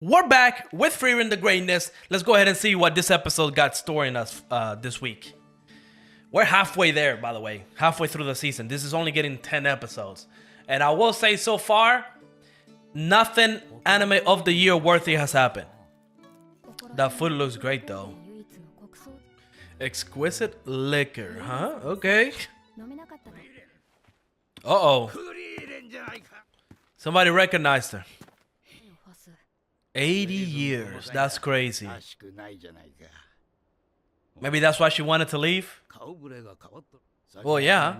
We're back with Frieren the Greatness. Let's go ahead and see what this episode got storing us this week. We're halfway there, by the way. Halfway through the season. This is only getting 10 episodes. And I will say so far, nothing anime of the year worthy has happened. That food looks great though. Exquisite liquor, huh? Okay. Uh-oh. Somebody recognized her. 80 years. That's crazy. Maybe that's why she wanted to leave? Well, yeah.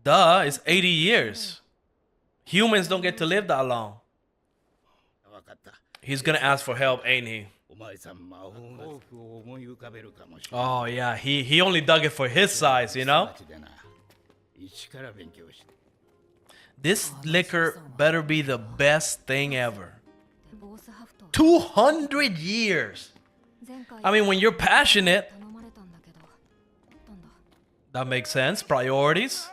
Duh, it's 80 years. Humans don't get to live that long. He's gonna ask for help, ain't he? Oh, yeah. He only dug it for his size, you know? This liquor better be the best thing ever. 200 years. I mean, when you're passionate, that makes sense. Priorities.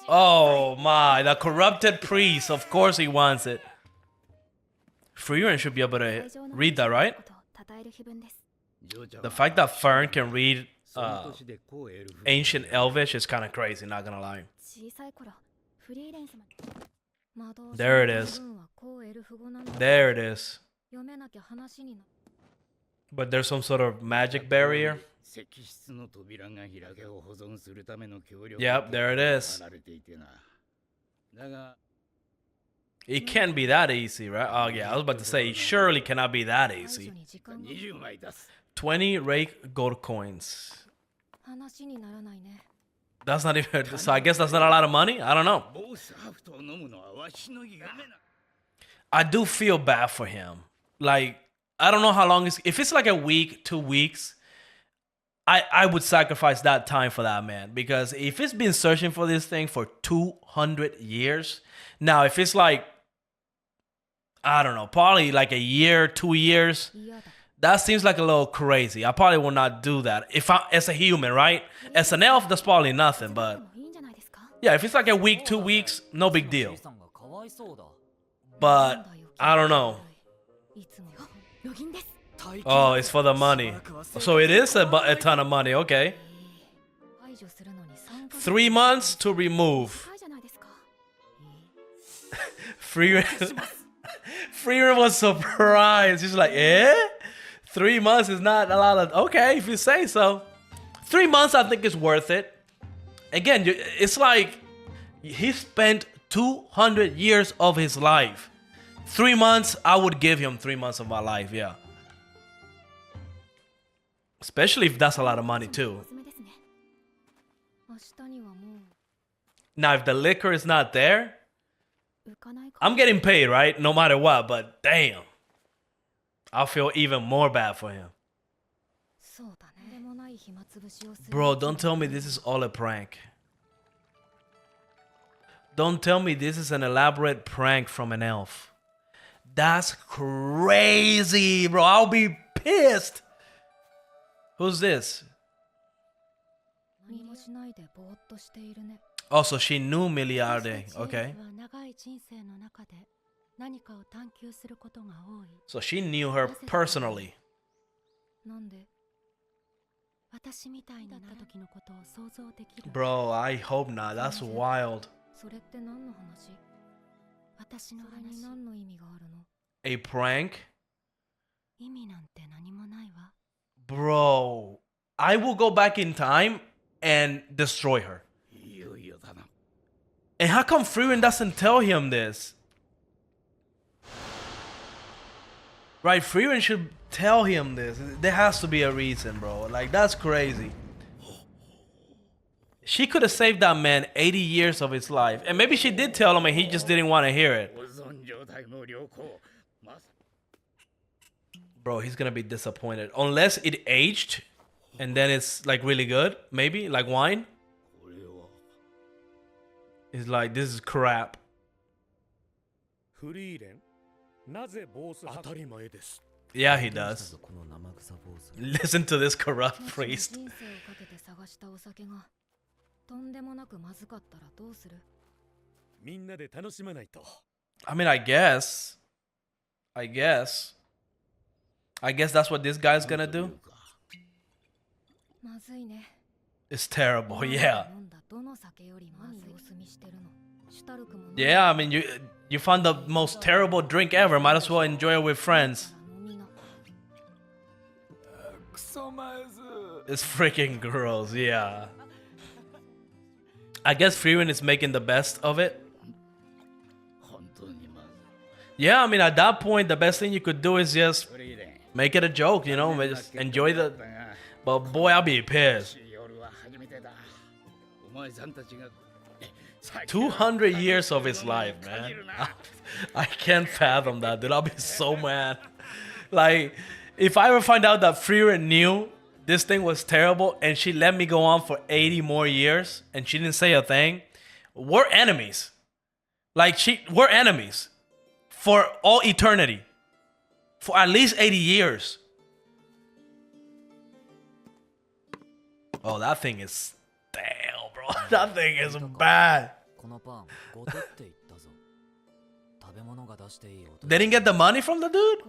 Oh my, the corrupted priest. Of course he wants it. Frieren should be able to read that, right? The fact that Fern can read ancient Elvish is kind of crazy, not gonna lie. There it is. There it is. But there's some sort of magic barrier. Yep, there it is. It can't be that easy, right? Oh yeah, I was about to say, it surely cannot be that easy. 20 rake gold coins. That's not even, so I guess that's not a lot of money? I don't know. I do feel bad for him. Like, I don't know how long it's, if it's like a week, 2 weeks, I would sacrifice that time for that man. Because if it's been searching for this thing for 200 years, now if it's like, I don't know, probably like a year, 2 years, that seems like a little crazy. I probably will not do that. If I, as a human, right? As an elf, that's probably nothing, but yeah, if it's like a week, 2 weeks, no big deal. But I don't know. Oh, it's for the money. So it is a ton of money, okay. 3 months to remove. Frieren was surprised. He's like, eh? 3 months is not a lot of... Okay, if you say so. 3 months, I think is worth it. Again, it's like he spent 200 years of his life. 3 months, I would give him 3 months of my life, yeah. Especially if that's a lot of money too. Now, if the liquor is not there, I'm getting paid, right? No matter what, but damn. I'll feel even more bad for him. Bro, don't tell me this is all a prank. Don't tell me this is an elaborate prank from an elf. That's crazy, bro. I'll be pissed. Who's this? Oh, so she knew Miliarde. Okay. So she knew her personally. Bro, I hope not. That's wild. A prank? Bro, I will go back in time and destroy her. And how come Frieren doesn't tell him this? Right, Frieren should tell him this. There has to be a reason, bro. Like, that's crazy. She could have saved that man 80 years of his life. And maybe she did tell him and he just didn't want to hear it. Bro, he's gonna be disappointed. Unless it aged and then it's like really good. Maybe, like wine. He's like, this is crap. Yeah, he does. Listen to this corrupt priest. I mean, I guess. I guess. I guess that's what this guy's gonna do. It's terrible, yeah. Yeah, I mean, you found the most terrible drink ever. Might as well enjoy it with friends. It's freaking gross, yeah. I guess Frieren is making the best of it. Yeah, I mean, at that point, the best thing you could do is just make it a joke, you know, just enjoy the. But boy, I'll be pissed. 200 years of his life, man. I can't fathom that, dude. I'll be so mad. Like, if I ever find out that Frieren knew this thing was terrible and she let me go on for 80 more years and she didn't say a thing, we're enemies. Like, we're enemies for all eternity. For at least 80 years. Oh, that thing is stale, bro. That thing is bad. They didn't get the money from the dude?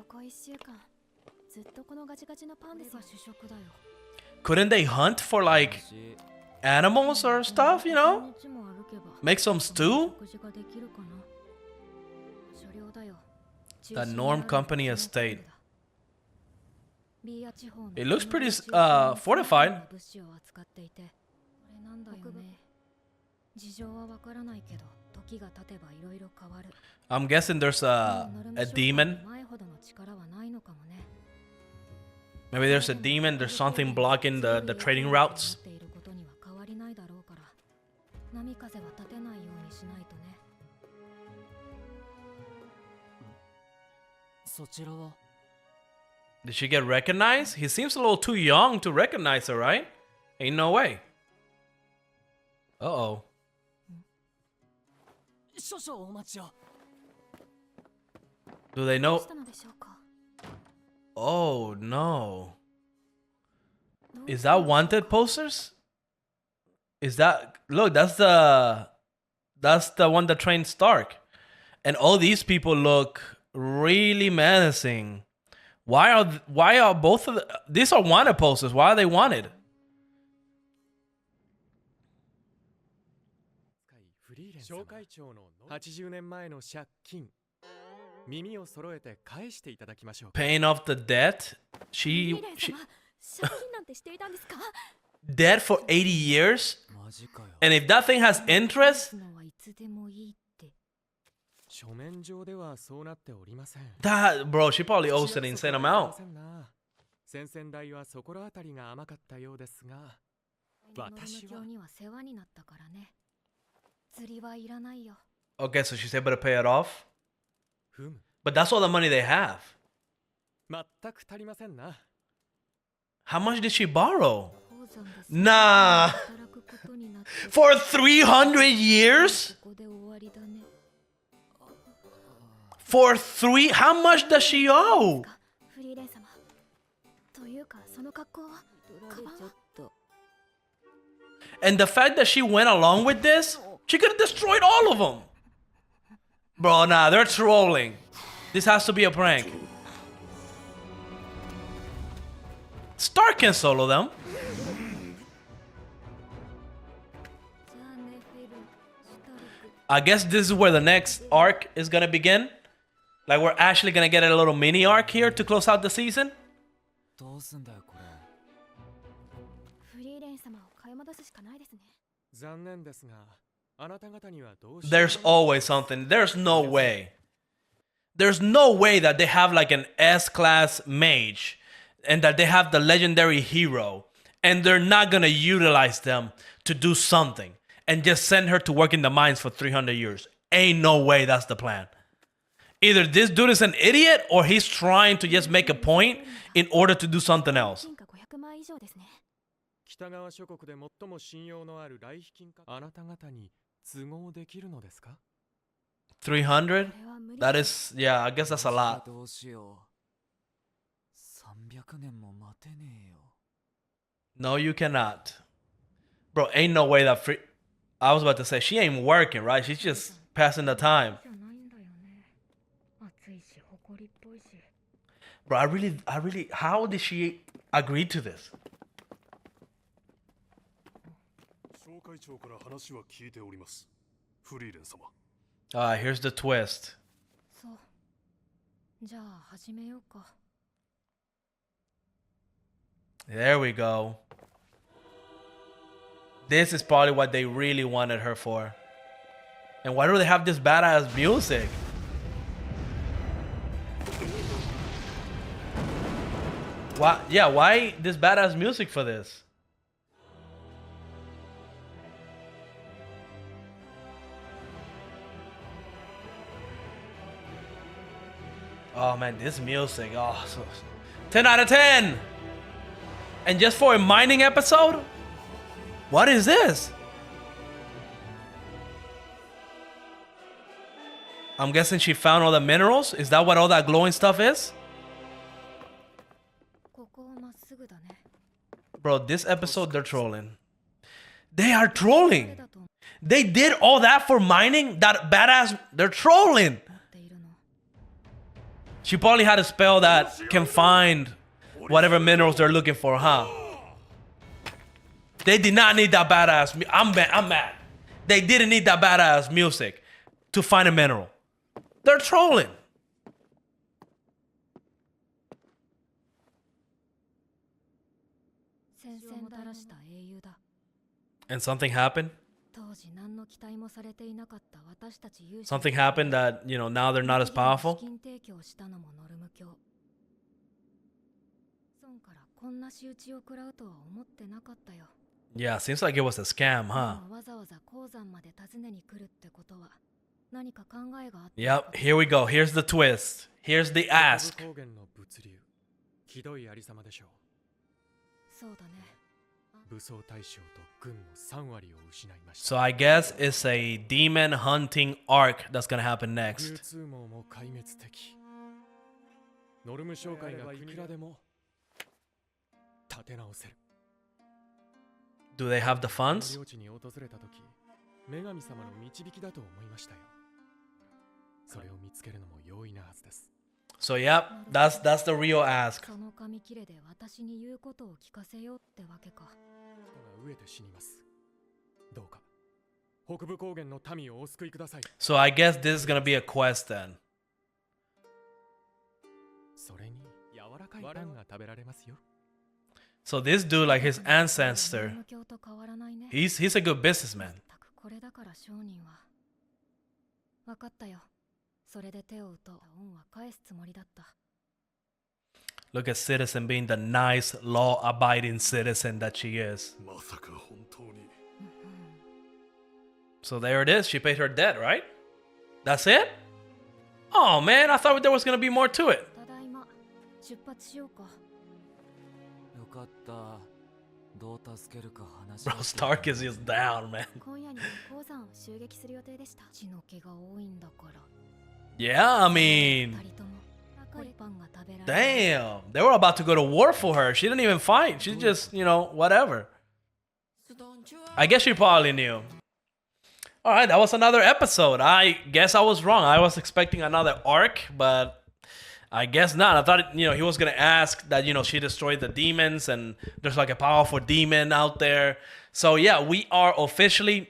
Couldn't they hunt for like animals or stuff, you know? Make some stew? The Norm Company estate. It looks pretty fortified. I'm guessing there's a demon. Maybe there's a demon, there's something blocking the trading routes. Did she get recognized? He seems a little too young to recognize her, right? Ain't no way. Uh-oh. Do they know? Oh, no. Is that wanted posters? Is that... Look, that's the one that trained Stark. And all these people look really menacing. Why are both of these are wanted posters? Why are they wanted? Paying off the debt? She dead for 80 years? And if that thing has interest? That, bro, she probably owes an insane amount. Okay, so she's able to pay it off? But that's all the money they have. How much did she borrow? Nah. For 300 years? For how much does she owe? And the fact that she went along with this, she could have destroyed all of them. Bro, nah, they're trolling. This has to be a prank. Stark can solo them. I guess this is where the next arc is gonna begin. Like, we're actually gonna get a little mini arc here to close out the season. There's always something. There's no way. There's no way that they have like an S-class mage and that they have the legendary hero and they're not gonna utilize them to do something and just send her to work in the mines for 300 years. Ain't no way that's the plan. Either this dude is an idiot or he's trying to just make a point in order to do something else. 300? That is, yeah, I guess that's a lot. No, you cannot. Bro, ain't no way that I was about to say, she ain't working, right? She's just passing the time. Bro, I really, how did she agree to this? 紹介長から話は聞いております。フリーレン様。Here's the twist. そう。じゃあ始めようか。There we go. This is probably what they really wanted her for. And why do they have this badass music? Why? Yeah, why this badass music for this? Oh man, this music. Oh, 10 out of 10. And just for a mining episode? What is this? I'm guessing she found all the minerals? Is that what all that glowing stuff is? Bro, this episode they're trolling. They are trolling. They did all that for mining? That badass, they're trolling. She probably had a spell that can find whatever minerals they're looking for, huh? They did not need that badass. I'm mad. They didn't need that badass music to find a mineral. They're trolling. And something happened? Something happened that, you know, now they're not as powerful? Yeah, seems like it was a scam, huh? Yep, here we go. Here's the twist. Here's the ask. So I guess it's a demon hunting arc that's gonna happen next. Do they have the funds? So yep, that's the real ask. So I guess this is gonna be a quest then. So this dude, like his ancestor, he's a good businessman. Look at Citizen being the nice, law-abiding citizen that she is. So there it is. She paid her debt, right? That's it? Oh man, I thought there was gonna be more to it. Bro, Stark is just down, man. Yeah, I mean, damn, they were about to go to war for her. She didn't even fight. She just, you know, whatever. I guess she probably knew. All right, that was another episode. I guess I was wrong. I was expecting another arc, but I guess not. I thought, you know, he was going to ask that, you know, she destroyed the demons and there's like a powerful demon out there. So yeah, we are officially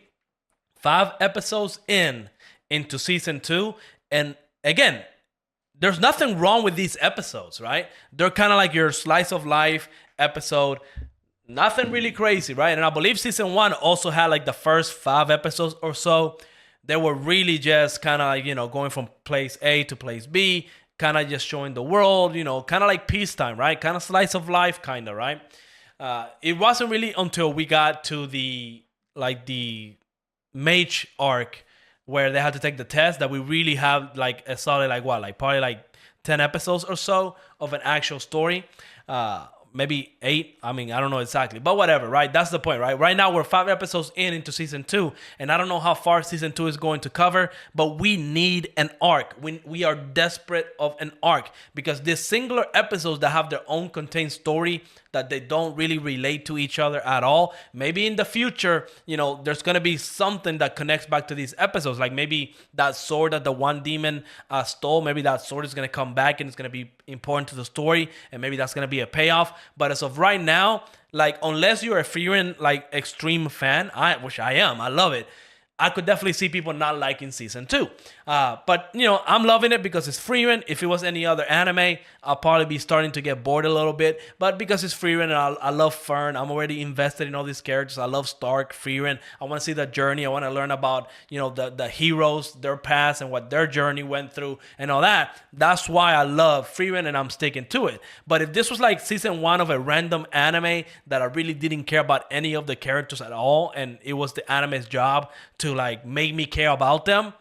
5 episodes into season 2. And again, there's nothing wrong with these episodes, right? They're kind of like your slice of life episode. Nothing really crazy, right? And I believe season 1 also had like the first 5 episodes or so. They were really just kind of like, you know, going from place A to place B, kind of just showing the world, you know, kind of like peacetime, right? Kind of slice of life, kind of, right? It wasn't really until we got to the mage arc where they had to take the test that we really have like a solid, like what, like probably like 10 episodes or so of an actual story. maybe 8. I mean, I don't know exactly, but whatever, right? That's the point, right? Right now we're 5 episodes into season 2, and I don't know how far season 2 is going to cover, but we need an arc. We are desperate of an arc, because these singular episodes that have their own contained story that they don't really relate to each other at all. Maybe in the future, there's going to be something that connects back to these episodes. Like maybe that sword that the one demon stole, maybe that sword is going to come back and it's going to be important to the story. And maybe that's going to be a payoff. But as of right now, like, unless you're a Frieren, like, extreme fan, which I am, I love it, I could definitely see people not liking season 2. But, I'm loving it because it's Frieren. If it was any other anime, I'll probably be starting to get bored a little bit. But because it's Frieren and I love Fern, I'm already invested in all these characters. I love Stark, Frieren. I want to see the journey. I want to learn about, the heroes, their past, and what their journey went through and all that. That's why I love Frieren and I'm sticking to it. But if this was like season 1 of a random anime that I really didn't care about any of the characters at all, and it was the anime's job to like make me care about them,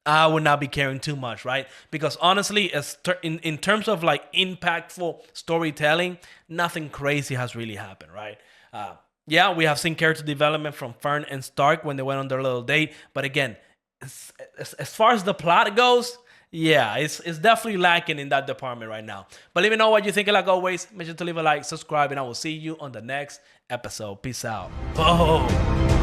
I would not be caring too much, right? Because honestly, in terms of like impactful storytelling, nothing crazy has really happened, right? Yeah, we have seen character development from Fern and Stark when they went on their little date, but again, as far as the plot goes, yeah, it's definitely lacking in that department right now. But let me know what you think. Like always, make sure to leave a like, subscribe, and I will see you on the next episode. Peace out. Oh.